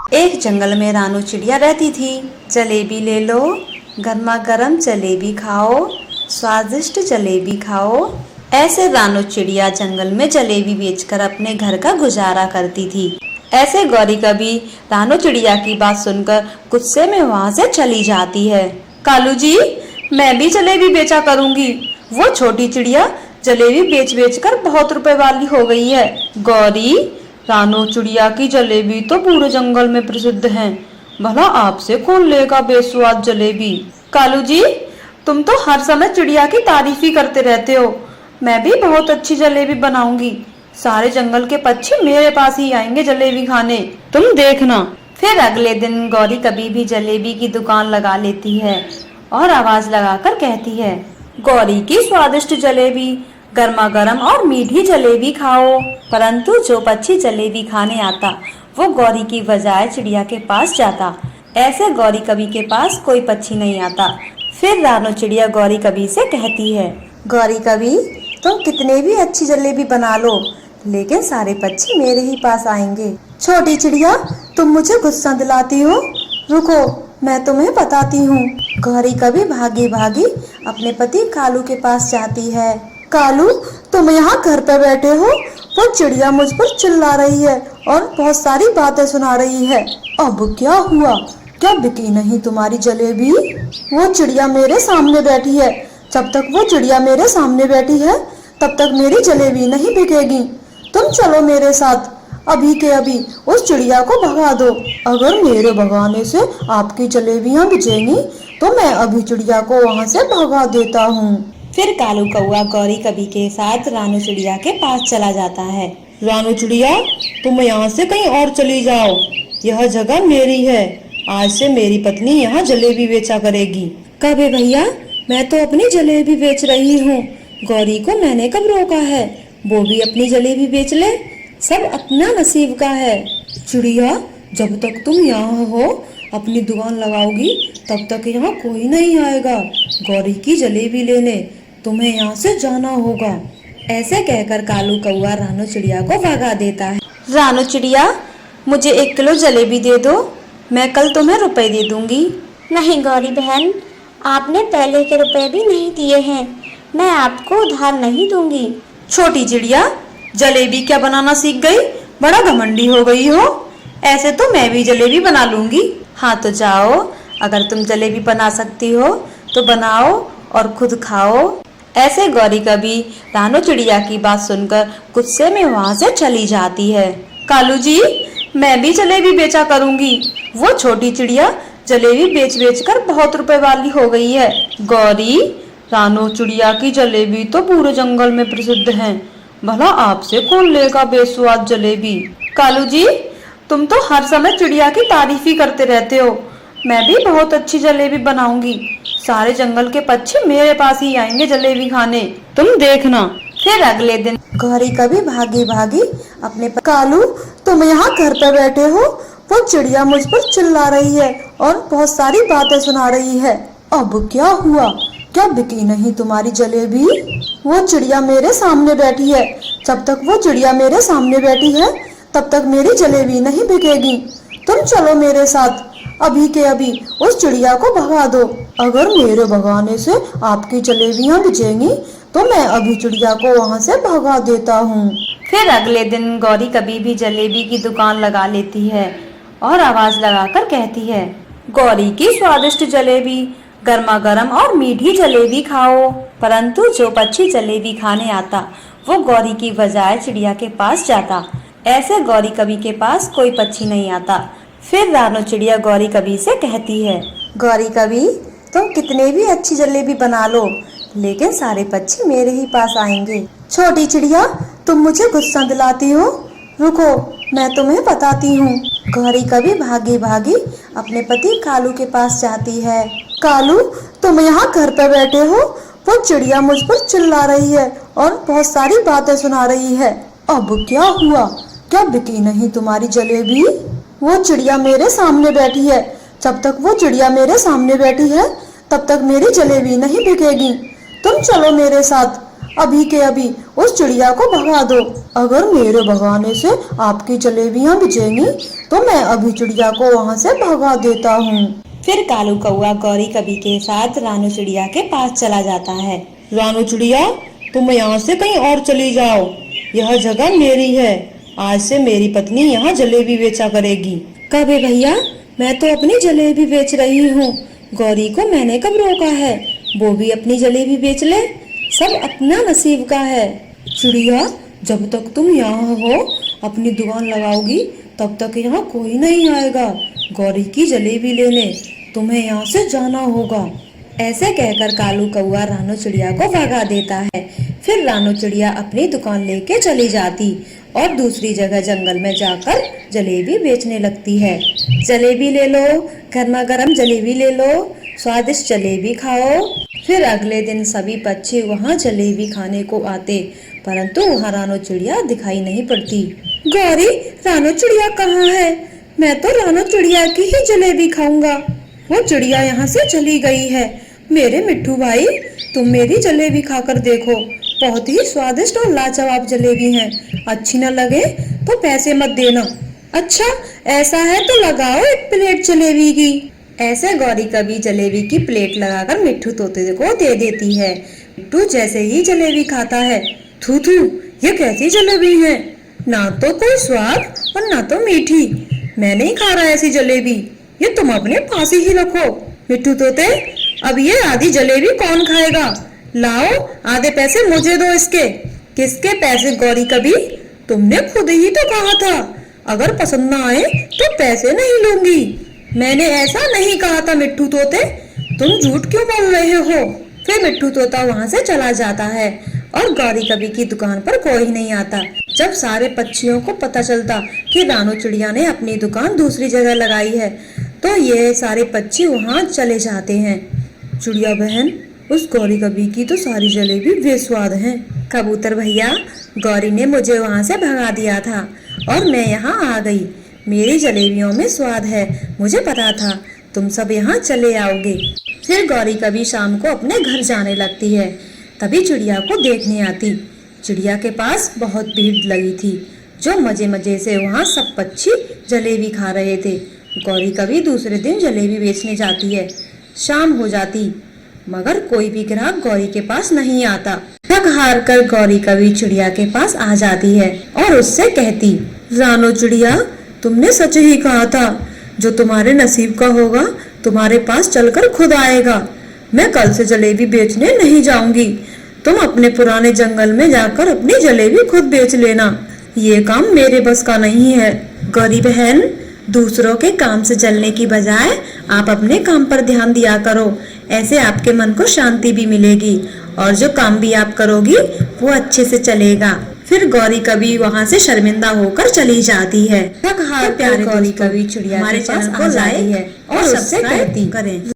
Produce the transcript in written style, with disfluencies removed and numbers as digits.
एक जंगल में रानू चिड़िया रहती थी। जलेबी ले लो, गर्मा गर्म जलेबी खाओ, स्वादिष्ट जलेबी खाओ। ऐसे रानू चिड़िया जंगल में जलेबी बेचकर अपने घर का गुजारा करती थी। ऐसे गौरी कभी रानू चिड़िया की बात सुनकर गुस्से में वहाँ से चली जाती है। कालू जी, मैं भी जलेबी बेचा करूँगी। वो छोटी चिड़िया जलेबी बेच बेच कर बहुत रुपए वाली हो गई है। गौरी, रानू चिड़िया की जलेबी तो पूरे जंगल में प्रसिद्ध है, भला आपसे कौन लेगा बेस्वाद जलेबी। कालू जी, तुम तो हर समय चिड़िया की तारीफ ही करते रहते हो। मैं भी बहुत अच्छी जलेबी बनाऊंगी, सारे जंगल के पक्षी मेरे पास ही आएंगे जलेबी खाने, तुम देखना। फिर अगले दिन गौरी कभी भी जलेबी की दुकान लगा लेती है और आवाज लगाकर कहती है, गौरी की स्वादिष्ट जलेबी, गर्मा गर्म और मीठी जलेबी खाओ। परंतु जो पक्षी जलेबी खाने आता वो गौरी की बजाय चिड़िया के पास जाता। ऐसे गौरी कभी के पास कोई पक्षी नहीं आता। फिर रानू चिड़िया गौरी कभी से कहती है, गौरी कभी, तुम कितने भी अच्छी जलेबी बना लो, लेकिन सारे पक्षी मेरे ही पास आएंगे। छोटी चिड़िया, तुम मुझे गुस्सा दिलाती हो, रुको मैं तुम्हें बताती हूँ। गौरी कभी भागी भागी अपने पति कालू के पास जाती है। कालू, तुम यहाँ घर पे बैठे हो, वो चिड़िया मुझ पर चिल्ला रही है और बहुत सारी बातें सुना रही है। अब क्या हुआ, क्या बिकी नहीं तुम्हारी जलेबी? वो चिड़िया मेरे सामने बैठी है, जब तक वो चिड़िया मेरे सामने बैठी है तब तक मेरी जलेबी नहीं बिकेगी। तुम चलो मेरे साथ, अभी के अभी उस चिड़िया को भगा दो। अगर मेरे भगाने से आपकी जलेबियाँ बिकेंगी तो मैं अभी चिड़िया को वहाँ से भगा देता हूँ। फिर कालू कौआ गौरी कभी के साथ रानू चिड़िया के पास चला जाता है। रानू चिड़िया, तुम यहाँ से कहीं और चली जाओ, यह जगह मेरी है। आज से मेरी पत्नी यहाँ जलेबी बेचा करेगी। कबे भैया, मैं तो अपनी जलेबी बेच रही हूँ, गौरी को मैंने कब रोका है? वो भी अपनी जलेबी बेच ले, सब अपना नसीब का है। चिड़िया, जब तक तुम यहाँ हो अपनी दुकान लगाओगी तब तक यहाँ कोई नहीं आएगा गौरी की जलेबी लेने, तुम्हें यहाँ से जाना होगा। ऐसे कहकर कालू कौआ रानू चिड़िया को भगा देता है। रानू चिड़िया, मुझे 1 किलो जलेबी दे दो, मैं कल तुम्हें रुपए दे दूंगी। नहीं गौरी बहन, आपने पहले के रुपए भी नहीं दिए हैं, मैं आपको उधार नहीं दूंगी। छोटी चिड़िया, जलेबी क्या बनाना सीख गई, बड़ा घमंडी हो गई हो। ऐसे तो मैं भी जलेबी बना लूंगी। हाँ तो जाओ, अगर तुम जलेबी बना सकती हो तो बनाओ और खुद खाओ। ऐसे गौरी कभी रानू चिड़िया की बात सुनकर गुस्से में वहाँ से चली जाती है। कालू जी, मैं भी जलेबी बेचा करूँगी। वो छोटी चिड़िया जलेबी बेच बेच कर बहुत रुपए वाली हो गई है। गौरी, रानू चिड़िया की जलेबी तो पूरे जंगल में प्रसिद्ध है, भला आपसे कौन लेगा बेस्वाद जलेबी। कालू जी, तुम तो हर समय चिड़िया की तारीफ ही करते रहते हो। मैं भी बहुत अच्छी जलेबी बनाऊंगी, सारे जंगल के पक्षी मेरे पास ही आएंगे जलेबी खाने, तुम देखना। फिर अगले दिन गौरी कभी भागी भागी अपने कालू, तुम यहाँ घर पे बैठे हो, वो चिड़िया मुझ पर चिल्ला रही है और बहुत सारी बातें सुना रही है। अब क्या हुआ, क्या बिकी नहीं तुम्हारी जलेबी? वो चिड़िया मेरे सामने बैठी है, जब तक वो चिड़िया मेरे सामने बैठी है तब तक मेरी जलेबी नहीं बिकेगी। तुम चलो मेरे साथ, अभी के अभी उस चिड़िया को भगा दो। अगर मेरे भगाने से आपकी जलेबियाँ बिकेंगी तो मैं अभी चिड़िया को वहाँ से भगा देता हूँ। फिर अगले दिन गौरी कभी भी जलेबी की दुकान लगा लेती है और आवाज लगाकर कहती है, गौरी की स्वादिष्ट जलेबी, गर्मा गर्म और मीठी जलेबी खाओ। परंतु जो पक्षी जलेबी खाने आता वो गौरी की बजाय चिड़िया के पास जाता। ऐसे गौरी कभी के पास कोई पक्षी नहीं आता। फिर रानू चिड़िया गौरी कभी से कहती है, गौरी कभी, तुम कितने भी अच्छी जलेबी बना लो, लेकिन सारे पक्षी मेरे ही पास आएंगे। छोटी चिड़िया, तुम मुझे गुस्सा दिलाती हो, रुको मैं तुम्हें बताती हूँ। गौरी कभी भागी भागी अपने पति कालू के पास जाती है। कालू, तुम यहाँ घर पे बैठे हो, वो चिड़िया मुझ पर चिल्ला रही है और बहुत सारी बातें सुना रही है। अब क्या हुआ, क्या बिकी नहीं तुम्हारी जलेबी? वो चिड़िया मेरे सामने बैठी है, जब तक वो चिड़िया मेरे सामने बैठी है तब तक मेरी जलेबी नहीं बिकेगी। तुम चलो मेरे साथ, अभी के अभी उस चिड़िया को भगा दो। अगर मेरे भगाने से आपकी जलेबियां बिचेंगी तो मैं अभी चिड़िया को वहाँ से भगा देता हूँ। फिर कालू कौआ गौरी कभी के साथ रानू चिड़िया के पास चला जाता है। रानू चिड़िया, तुम यहाँ से कहीं और चली जाओ, यह जगह मेरी है। आज से मेरी पत्नी यहाँ जलेबी बेचा करेगी। कब है भैया, मैं तो अपनी जलेबी बेच रही हूँ। गौरी को मैंने कब रोका है, वो भी अपनी जलेबी बेच ले। सब अपना नसीब का है। चिड़िया, जब तक तुम यहाँ हो अपनी दुकान लगाओगी तब तक यहाँ कोई नहीं आएगा गौरी की जलेबी लेने। तुम्हें यहाँ से जाना होगा। ऐसे कहकर कालू कौआ रानू चिड़िया को भगा देता है। फिर रानू चिड़िया अपनी दुकान लेके चली जाती और दूसरी जगह जंगल में जाकर जलेबी बेचने लगती है। जलेबी ले लो, गर्मा गर्म जलेबी ले लो, स्वादिष्ट जलेबी खाओ। फिर अगले दिन सभी पक्षी वहाँ जलेबी खाने को आते, परंतु वहाँ रानू चिड़िया दिखाई नहीं पड़ती। गौरी, रानू चिड़िया कहाँ है? मैं तो रानू चिड़िया की ही जलेबी खाऊंगा। वो चिड़िया यहाँ से चली गई है। मेरे मिट्ठू भाई, तुम मेरी जलेबी खाकर देखो, बहुत ही स्वादिष्ट और लाजवाब जलेबी है। अच्छी न लगे तो पैसे मत देना। अच्छा, ऐसा है तो लगाओ एक प्लेट जलेबी की। ऐसे गौरी कभी जलेबी की प्लेट लगाकर मिट्ठू तोते को दे देती है। मिट्ठू जैसे ही जलेबी खाता है, थू थू, ये कैसी जलेबी है? ना तो कोई स्वाद और ना तो मीठी। मैं नहीं खा रहा ऐसी जलेबी, ये तुम अपने पास ही रखो। मिट्ठू तोते, अब ये आधी जलेबी कौन खाएगा? लाओ, आधे पैसे मुझे दो इसके। किसके पैसे गौरी कभी? तुमने खुद ही तो कहा था अगर पसंद ना आए तो पैसे नहीं लूंगी। मैंने ऐसा नहीं कहा था मिट्ठू तोते, तुम झूठ क्यों बोल रहे हो? फिर मिट्ठू तोता वहाँ से चला जाता है और गौरी कभी की दुकान पर कोई नहीं आता। जब सारे पक्षियों को पता चलता कि रानू चिड़िया ने अपनी दुकान दूसरी जगह लगाई है तो ये सारे पक्षी वहाँ चले जाते हैं। चिड़िया बहन, उस गौरी कभी की तो सारी जलेबी बेस्वाद हैं। कबूतर भैया, गौरी ने मुझे वहाँ से भगा दिया था और मैं यहाँ आ गई। मेरी जलेबियों में स्वाद है, मुझे पता था तुम सब यहाँ चले आओगे। फिर गौरी कभी शाम को अपने घर जाने लगती है, तभी चिड़िया को देखने आती। चिड़िया के पास बहुत भीड़ लगी थी, जो मजे मजे से वहाँ सब पक्षी जलेबी खा रहे थे। गौरी कभी दूसरे दिन जलेबी बेचने जाती है। शाम हो जाती मगर कोई भी ग्राहक गौरी के पास नहीं आता। थक हार कर गौरी कभी चिड़िया के पास आ जाती है और उससे कहती, रानू चिड़िया, तुमने सच ही कहा था, जो तुम्हारे नसीब का होगा तुम्हारे पास चलकर खुद आएगा। मैं कल से जलेबी बेचने नहीं जाऊंगी। तुम अपने पुराने जंगल में जाकर अपनी जलेबी खुद बेच लेना, ये काम मेरे बस का नहीं है। गौरी बहन, दूसरों के काम से जलने की बजाय आप अपने काम पर ध्यान दिया करो, ऐसे आपके मन को शांति भी मिलेगी और जो काम भी आप करोगी वो अच्छे से चलेगा। फिर गौरी कभी वहाँ से शर्मिंदा होकर चली जाती है। थक हार कर गौरी कभी चिड़िया हमारे चैनल को लाइक और सब्सक्राइब करें।